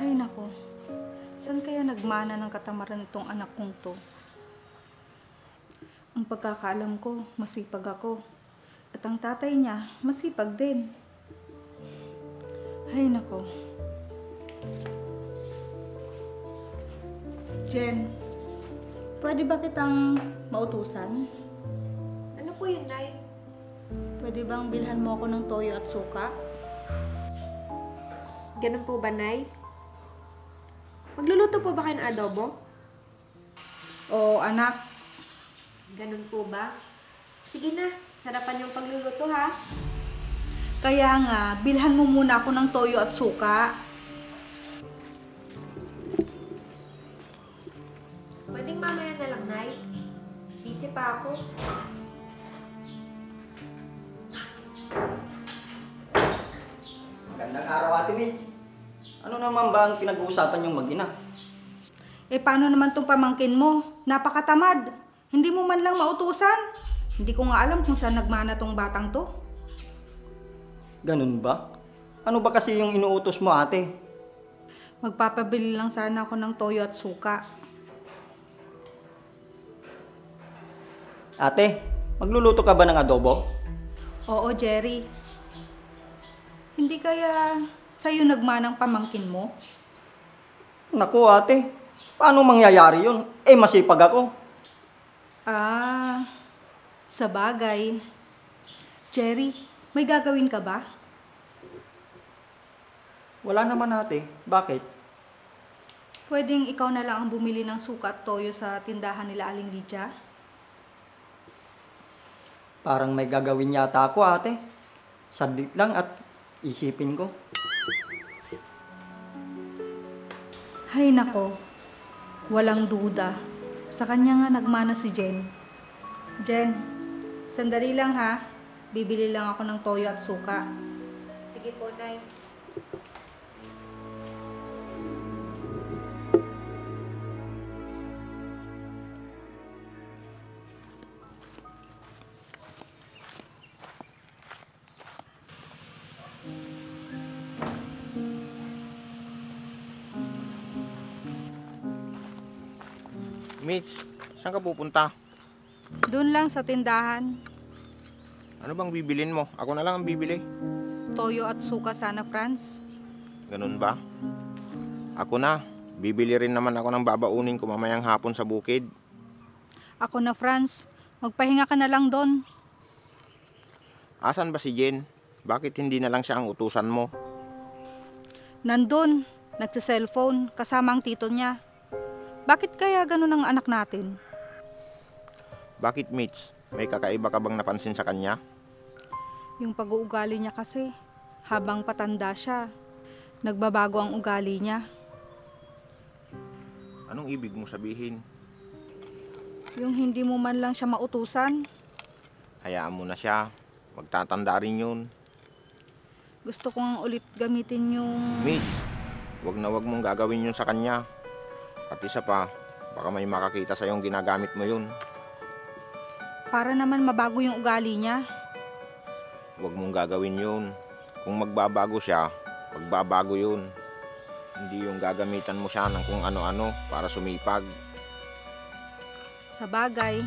Ay nako, saan kaya nagmana ng katamaran itong anak kong to? Ang pagkakaalam ko, masipag ako. At ang tatay niya, masipag din. Ay nako. Jen, pwede ba kitang mautusan? Ano po yun, Nay? Pwede bang bilhan mo ako ng toyo at suka? Ganun po ba, Nay? Magluluto po ba kayo ng adobo? Oo, anak. Ganun po ba? Sige na, sarapan yung pagluluto ha. Kaya nga, bilhan mo muna ako ng toyo at suka. Pwedeng mamaya na lang, Nay. Busy pa ako. Magandang araw, Ate Mitch. Ano naman ba ang pinag-uusapan yung mag-ina? Eh, paano naman itong pamangkin mo? Napakatamad. Hindi mo man lang mautusan. Hindi ko nga alam kung saan nagmana tong batang to. Ganun ba? Ano ba kasi yung inuutos mo, ate? Magpapabili lang sana ako ng toyo at suka. Ate, magluluto ka ba ng adobo? Oo, Jerry. Hindi kaya sa'yo nagmanang pamangkin mo? Naku, ate. Paano mangyayari yun? Eh, masipag ako. Ah, sa bagay. Jerry, may gagawin ka ba? Wala naman, ate. Bakit? Pwedeng ikaw na lang ang bumili ng suka at toyo sa tindahan nila Aling Lydia? Parang may gagawin yata ako, ate. Saglit lang at isipin ko. Hay nako, walang duda. Sa kanya nga nagmana si Jen. Jen, sandali lang ha. Bibili lang ako ng toyo at suka. Sige po, Nay. Mitch, saan ka pupunta? Doon lang sa tindahan. Ano bang bibilin mo? Ako na lang ang bibili. Toyo at suka sana, Franz. Ganun ba? Ako na. Bibili rin naman ako ng babaunin ko mamayang hapon sa bukid. Ako na, Franz. Magpahinga ka na lang doon. Asan ba si Jen? Bakit hindi na lang siya ang utusan mo? Nandun, nagsa-cellphone, kasama ang tito niya. Bakit kaya ganun ang anak natin? Bakit, Mitch? May kakaiba ka bang napansin sa kanya? Yung pag-uugali niya kasi, habang patanda siya, nagbabago ang ugali niya. Anong ibig mo sabihin? Yung hindi mo man lang siya mautusan, Hayaan mo na siya. Magtatanda rin yun. gusto ko nga ulit gamitin yung... Mitch, wag mong gagawin yun sa kanya. At isa pa, baka may makakita sa yung ginagamit mo yun. Para naman mabago yung ugali niya. Huwag mong gagawin yun. Kung magbabago siya, magbabago yun. Hindi yung gagamitan mo siya ng kung ano-ano para sumipag. Sa bagay.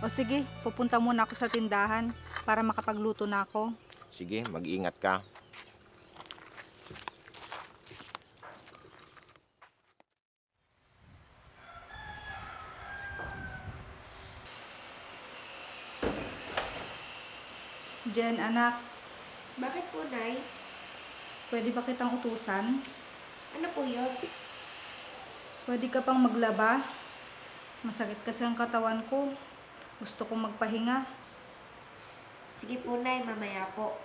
O sige, pupunta muna ako sa tindahan para makapagluto na ako. Sige, mag-ingat ka. Jen, anak, Bakit po, Nay? pwede ba kitang utusan? Ano po yun? Pwede ka pang maglaba? Masakit kasi ang katawan ko. Gusto kong magpahinga. Sige po, Nay. Mamaya po.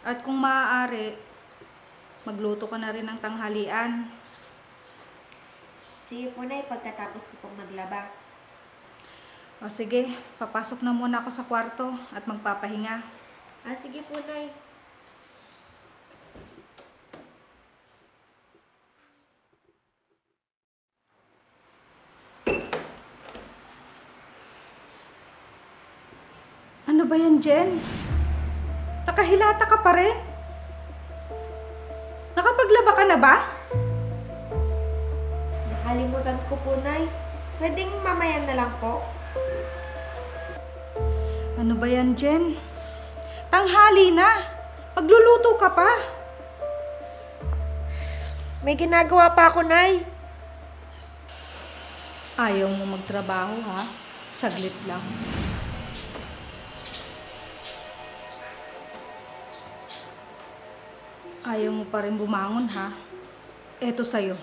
At kung maaari, magluto ka na rin ng tanghalian. Sige po, Nay. Pagkatapos ko pong maglaba. O sige, papasok na muna ako sa kwarto at magpapahinga. Sige po, Nay. Ano ba yan, Jen? Nakahilata ka pa rin? Nakapaglaba ka na ba? Nakalimutan ko po, Nay. Pwedeng mamaya na lang po. Ano ba yan, Jen? Tanghali na. Pagluluto ka pa. May ginagawa pa ako, Nay. Ayaw mo magtrabaho, ha? Saglit lang. Ayaw mo pa rin bumangon, ha? Eto sa'yo.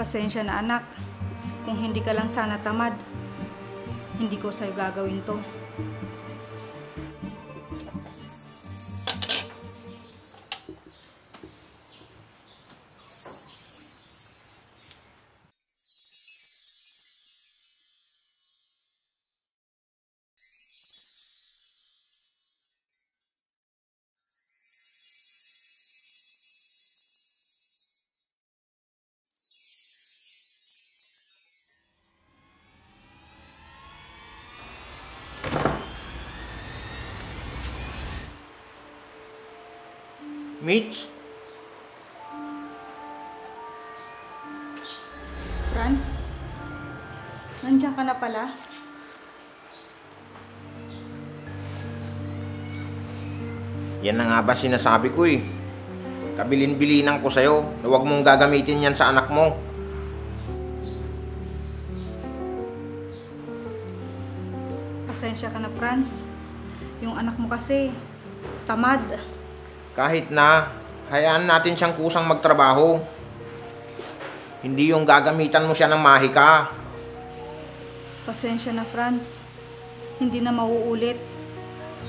Pasensya na anak, kung hindi ka lang sana tamad, hindi ko sa'yo gagawin to. Mitch? Franz, nandiyan ka na pala? Yan na nga ba sinasabi ko eh. Kabilin-bilinan ko sa'yo na huwag mong gagamitin yan sa anak mo. Pasensya ka na, Franz. Yung anak mo kasi, tamad. Kahit na, hayaan natin siyang kusang magtrabaho. Hindi yung gagamitan mo siya ng mahika. Pasensya na, Franz. Hindi na mauulit.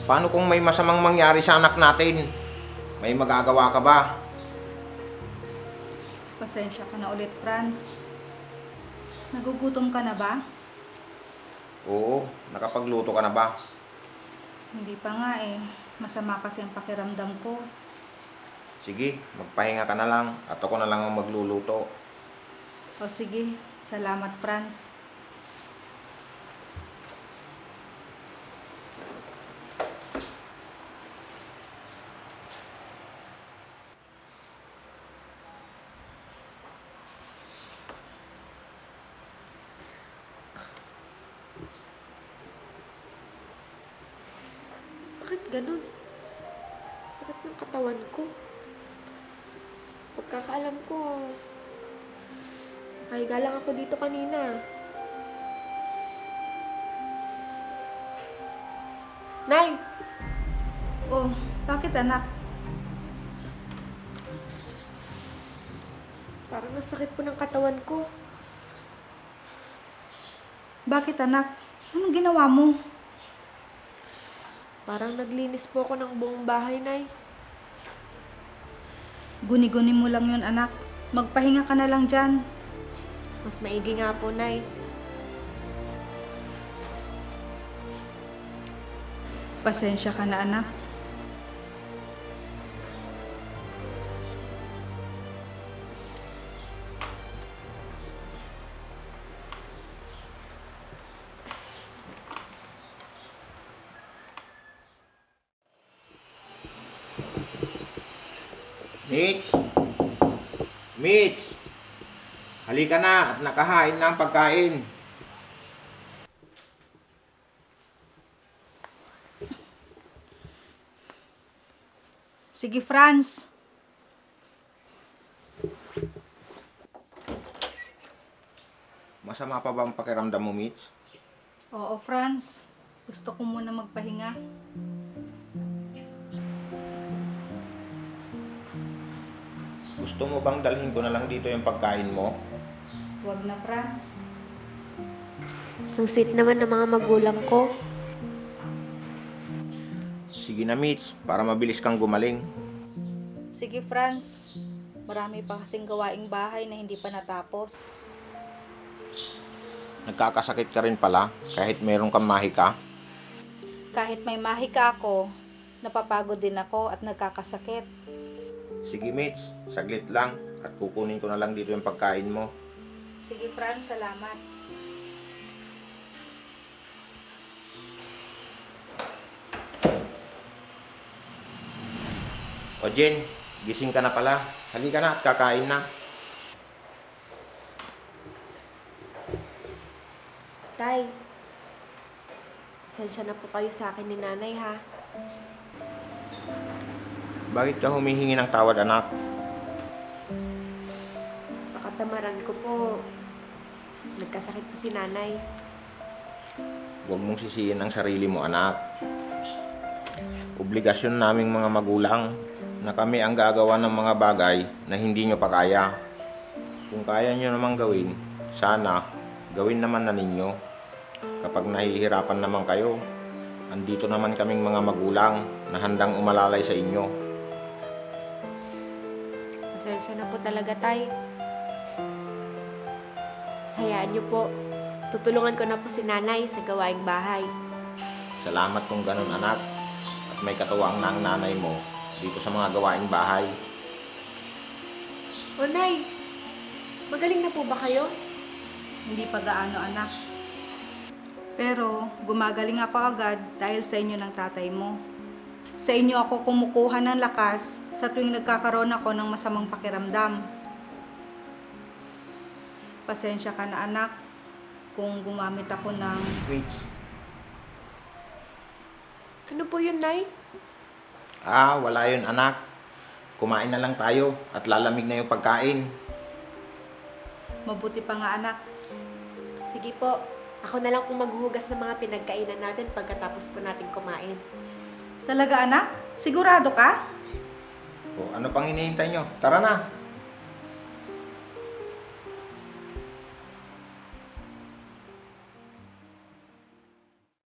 Paano kung may masamang mangyari sa anak natin? May magagawa ka ba? Pasensya ka na ulit, Franz. Nagugutom ka na ba? Oo, nakapagluto ka na ba? Hindi pa nga eh. Masama kasi ang pakiramdam ko. Sige, magpahinga ka na lang at ako na lang ang magluluto. O sige, salamat, Franz. Bakit ganun? Sakit ng katawan ko. Pagkakaalam ko, nakahiga lang ako dito kanina. Nay! Oh, bakit anak? Parang nasakit po ng katawan ko. Bakit anak? Anong ginawa mo? Parang naglinis po ako ng buong bahay, Nay. Guni-guni mo lang yun, anak. Magpahinga ka na lang dyan. Mas maigi nga po, Nay. Pasensya ka na, anak. Mitch! Mitch! Halika na at nakahain na ang pagkain. Sige, Franz. Masama pa ba ang pakiramdam mo, Mitch? Oo, Franz. Gusto ko muna magpahinga. Gusto mo bang dalhin ko na lang dito yung pagkain mo? Wag na, Franz. Ang sweet naman ng mga magulang ko. Sige na, Mitch, para mabilis kang gumaling. Sige, Franz. Marami pa kasing gawaing bahay na hindi pa natapos. Nagkakasakit ka rin pala kahit meron kang mahika. Kahit may mahika ako, napapagod din ako at nagkakasakit. Sige, Mitch, saglit lang at kukunin ko na lang dito yung pagkain mo. Sige, Franz, salamat. O Jen, gising ka na pala. Halika na at kakain na. Tay, pasensya na po kayo sa akin ni nanay ha. Bakit ka humihingi ng tawad, anak? Sa katamaran ko po, nagkasakit po si nanay. Huwag mong sisihin ang sarili mo, anak. Obligasyon naming mga magulang na kami ang gagawa ng mga bagay na hindi nyo pa kaya. Kung kaya nyo namang gawin, sana gawin naman na ninyo. Kapag nahihirapan naman kayo, andito naman kaming mga magulang na handang umalalay sa inyo. Pasensya na po talaga, tay. Hayaan niyo po. Tutulungan ko na po si nanay sa gawaing bahay. Salamat kung ganun, anak. At may katuwang na ang nanay mo dito sa mga gawaing bahay. O nay, magaling na po ba kayo? Hindi pa gaano, anak. Pero gumagaling ako agad dahil sa inyo ng tatay mo. Sa inyo ako kumukuha ng lakas sa tuwing nagkakaroon ako ng masamang pakiramdam. Pasensya ka na, anak, kung gumamit ako ng... Mitch. Ano po yun, nay? Wala yun, anak. Kumain na lang tayo at lalamig na yung pagkain. Mabuti pa nga, anak. Sige po. Ako na lang po maghuhugas ng mga pinagkainan natin pagkatapos po natin kumain. Talaga, anak? Sigurado ka? O ano pang hinihintay nyo? Tara na!